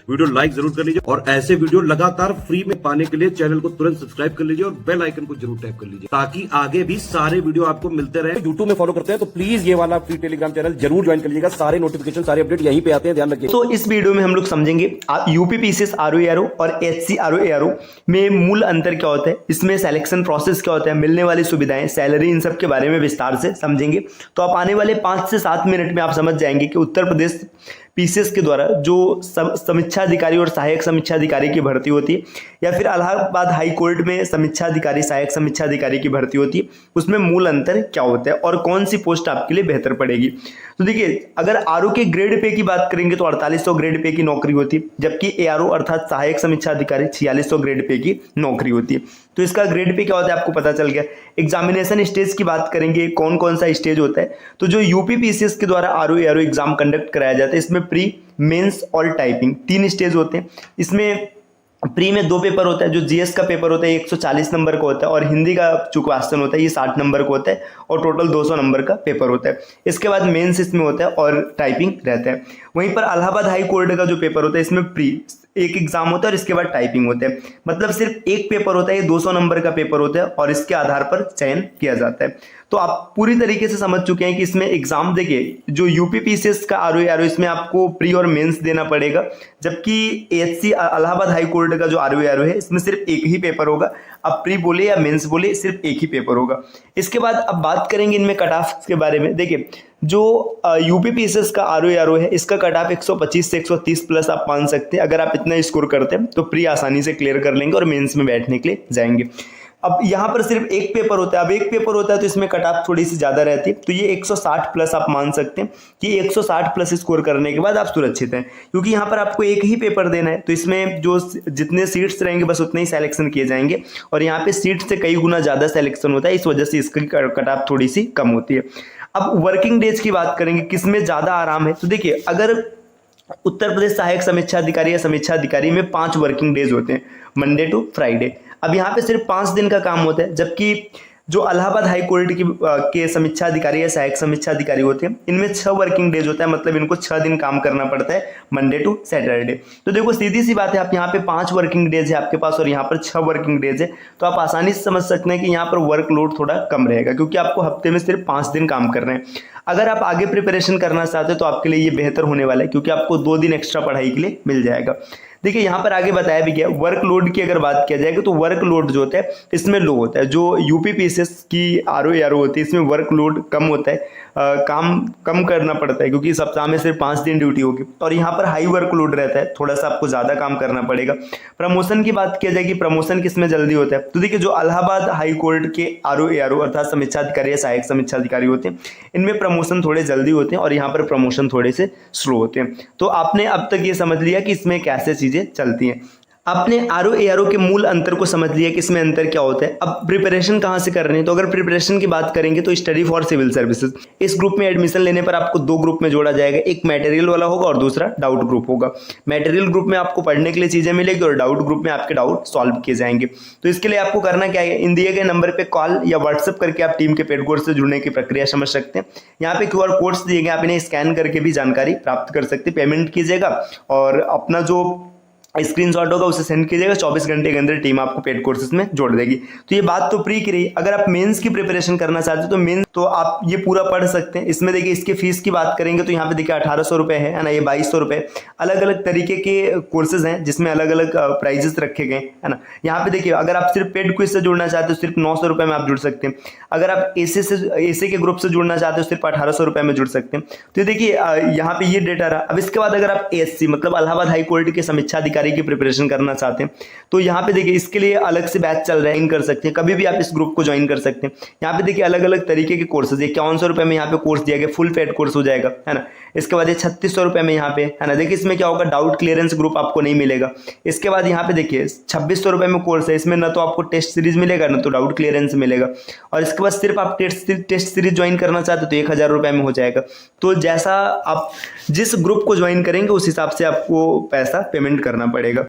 Video like जरूर कर लीजिए और ऐसे वीडियो लगातार फ्री में पाने के लिए चैनल को तुरंत सब्सक्राइब कर लीजिए और बेल आइकन को जरूर टैप कर लीजिए ताकि आगे भी सारे वीडियो आपको मिलते रहे। यूट्यूब में फॉलो करते हैं तो प्लीज ये वाला फ्री टेलीग्राम चैनल जरूर ज्वाइन कर लीजिएगा। सारे नोटिफिकेशन सारे अपडेट यहीं पे आते हैं, ध्यान रखिए। तो इस वीडियो में हम लोग समझेंगे यूपीपीसीएस आरओ और एचसी आरओ में मूल अंतर क्या होता है, इसमें सिलेक्शन प्रोसेस क्या होता है, मिलने वाली सुविधाएं, सैलरी, इन सब के बारे में विस्तार से समझेंगे। तो आप आने वाले 5 से 7 मिनट में आप समझ जाएंगे कि उत्तर प्रदेश पीसीएस के द्वारा जो समीक्षा अधिकारी और सहायक समीक्षा अधिकारी की भर्ती होती है या फिर इलाहाबाद हाई कोर्ट में समीक्षा अधिकारी सहायक समीक्षा अधिकारी की भर्ती होती है, उसमें मूल अंतर क्या होता है और कौन सी पोस्ट आपके लिए बेहतर पड़ेगी। तो देखिए, अगर आरओ के ग्रेड पे की बात करेंगे तो 4800 ग्रेड पे की नौकरी होती है, जबकि एआरओ अर्थात सहायक समीक्षा अधिकारी 4600 ग्रेड पे की नौकरी होती है। तो इसका ग्रेड पे क्या होता है आपको पता चल गया। एग्जामिनेशन स्टेज की बात करेंगे, कौन कौन सा स्टेज होता है, तो जो यूपीपीसीएस के द्वारा आरओ एआरओ एग्जाम कंडक्ट कराया जाता है, इसमें प्री, मेंस और टाइपिंग 3 स्टेज होते हैं। इसमें प्री में 2 पेपर होता है, जो जीएस का पेपर होता है 140 नंबर का होता है और हिंदी का जो क्वेश्चन होता है ये 60 नंबर का होता है और टोटल 200 नंबर का पेपर होता है। इसके बाद मेंस इसमें होता है और टाइपिंग रहता है। वहीं पर इलाहाबाद हाई कोर्ट का जो पेपर होता है इसमें प्री एक एग्जाम होता है और इसके बाद टाइपिंग होता है, मतलब सिर्फ एक पेपर होता है, ये 200 नंबर का पेपर होता है और इसके आधार पर चयन किया जाता है। तो आप पूरी तरीके से समझ चुके हैं कि इसमें एग्जाम देखिए, जो यूपीपीसीएस का आरओ इसमें आपको प्री और मेंस देना पड़ेगा, जबकि एचसी इलाहाबाद हाई कोर्ट का जो आरओ है इसमें सिर्फ एक ही पेपर होगा। अब प्री बोले या मेंस बोले, सिर्फ एक ही पेपर होगा। इसके बाद अब बात करेंगे इनमें कट ऑफ के बारे में। देखिए, जो यूपीपीसीएस का आरओ है इसका कट ऑफ 125 से 130 प्लस आप मान सकते हैं। अगर आप इतना स्कोर करते हैं तो प्री आसानी से क्लियर कर लेंगे और मेंस में बैठने के लिए जाएंगे। अब यहाँ पर सिर्फ एक पेपर होता है, अब एक पेपर होता है तो इसमें कट ऑफ थोड़ी सी ज़्यादा रहती है, तो ये 160 प्लस आप मान सकते हैं कि 160 प्लस स्कोर करने के बाद आप सुरक्षित हैं, क्योंकि यहाँ पर आपको एक ही पेपर देना है। तो इसमें जो जितने सीट्स रहेंगे बस उतने ही सिलेक्शन किए जाएंगे और यहाँ पे सीट से कई गुना ज़्यादा सिलेक्शन होता है, इस वजह से इसकी कट ऑफ थोड़ी सी कम होती है। अब वर्किंग डेज की बात करेंगे, किसमें ज़्यादा आराम है, तो देखिए, अगर उत्तर प्रदेश सहायक समीक्षा अधिकारी या समीक्षा अधिकारी में 5 वर्किंग डेज होते हैं, मंडे टू फ्राइडे। अब यहाँ पे सिर्फ 5 दिन का काम होता है, जबकि जो इलाहाबाद हाई कोर्ट के समीक्षा अधिकारी या सहायक समीक्षा अधिकारी होते हैं इनमें 6 वर्किंग डेज होता है, मतलब इनको 6 दिन काम करना पड़ता है, मंडे टू सैटरडे। तो देखो, सीधी सी बात है, आप यहाँ पे 5 वर्किंग डेज है आपके पास और यहाँ पर 6 वर्किंग डेज है, तो आप आसानी से समझ सकते हैं कि यहाँ पर वर्कलोड थोड़ा कम रहेगा, क्योंकि आपको हफ्ते में सिर्फ 5 दिन काम करना है। अगर आप आगे प्रिपरेशन करना चाहते हैं तो आपके लिए ये बेहतर होने वाला है, क्योंकि आपको 2 दिन एक्स्ट्रा पढ़ाई के लिए मिल जाएगा। देखिए, यहाँ पर आगे बताया भी गया, वर्कलोड की अगर बात किया जाएगी तो वर्कलोड जो होता है इसमें लो होता है। जो यूपीपीसीएस की आरओ होती है इसमें वर्कलोड कम होता है, काम कम करना पड़ता है, क्योंकि सप्ताह में सिर्फ 5 दिन ड्यूटी होगी, और यहाँ पर हाई वर्कलोड रहता है, थोड़ा सा आपको ज़्यादा काम करना पड़ेगा। प्रमोशन की बात किया जाएगी, प्रमोशन किसमें जल्दी होता है, तो देखिए, जो इलाहाबाद हाई कोर्ट के आरओ अर्थात समीक्षा अधिकारी या सहायक समीक्षा अधिकारी होते हैं इनमें प्रमोशन थोड़े जल्दी होते हैं और यहाँ पर प्रमोशन थोड़े से स्लो होते हैं। तो आपने अब तक ये समझ लिया कि इसमें कैसे चीज़ें चलती हैं। आपने आरओ के मूल अंतर को समझ लिया कि इसमें अंतर क्या होता है। अब प्रिपरेशन कहाँ से करनी है, तो अगर प्रिपरेशन की बात करेंगे तो स्टडी फॉर सिविल सर्विसेज, इस ग्रुप में एडमिशन लेने पर आपको 2 ग्रुप में जोड़ा जाएगा, एक मटेरियल वाला होगा और दूसरा डाउट ग्रुप होगा। मटेरियल ग्रुप में आपको पढ़ने के लिए चीज़ें मिलेगी और डाउट ग्रुप में आपके डाउट सॉल्व किए जाएंगे। तो इसके लिए आपको करना क्या है, इन दिए गए नंबर पर कॉल या व्हाट्सएप करके आप टीम के पेड कोर्स से जुड़ने की प्रक्रिया समझ सकते हैं। यहाँ पे QR कोड्स दिए गए, आप इन्हें स्कैन करके भी जानकारी प्राप्त कर सकते हैं। पेमेंट कीजिएगा और अपना जो स्क्रीनशॉट होगा उसे सेंड कीजिएगा, 24 घंटे के अंदर टीम आपको पेड कोर्सेज में जोड़ देगी। तो ये बात तो प्री की रही। अगर आप मेंस की प्रिपरेशन करना चाहते हो तो मेंस तो आप ये पूरा पढ़ सकते हैं। इसमें देखिए, इसके फीस की बात करेंगे तो यहाँ पे देखिए 1800 रुपये है ना, ये 2200 रुपये। अलग अलग तरीके के कोर्सेज हैं जिसमें अलग अलग प्राइजेस रखे गए है ना। यहाँ पे देखिए, अगर आप सिर्फ पेड क्विज से जुड़ना चाहते हो सिर्फ 900 रुपये में आप जुड़ सकते हैं। अगर आप एसे के ग्रुप से जुड़ना चाहते हो सिर्फ 1800 रुपये में जुड़ सकते हैं। तो देखिए, यहाँ पे ये डेटा रहा। अब इसके बाद अगर आप एएससी मतलब इलाहाबाद हाई कोर्ट के समीक्षा अधिकारी की प्रिपरेशन करना चाहते हैं तो यहाँ पे देखिए, इसके लिए अलग से बैच चल रहा है, कर सकते हैं, कभी भी आप इस ग्रुप को ज्वाइन कर सकते हैं। यहाँ पे देखिए, अलग अलग तरीके के कोर्सेज, 5100 रुपये में यहाँ पे कोर्स दिया गया, फुल पेड कोर्स हो जाएगा है ना। इसके बाद ये 3600 रुपये में यहाँ पे है ना। देखिए, इसमें क्या होगा, डाउट क्लियरेंस ग्रुप आपको नहीं मिलेगा। इसके बाद यहाँ पे देखिए 2600 रुपये में कोर्स है, इसमें ना तो आपको टेस्ट सीरीज मिलेगा ना तो डाउट क्लियरेंस मिलेगा। और इसके बाद सिर्फ आप टेस्ट सीरीज ज्वाइन करना चाहते हो तो 1000 रुपये में हो जाएगा। तो जैसा आप जिस ग्रुप को ज्वाइन करेंगे उस हिसाब से आपको पैसा पेमेंट करना पड़ेगा।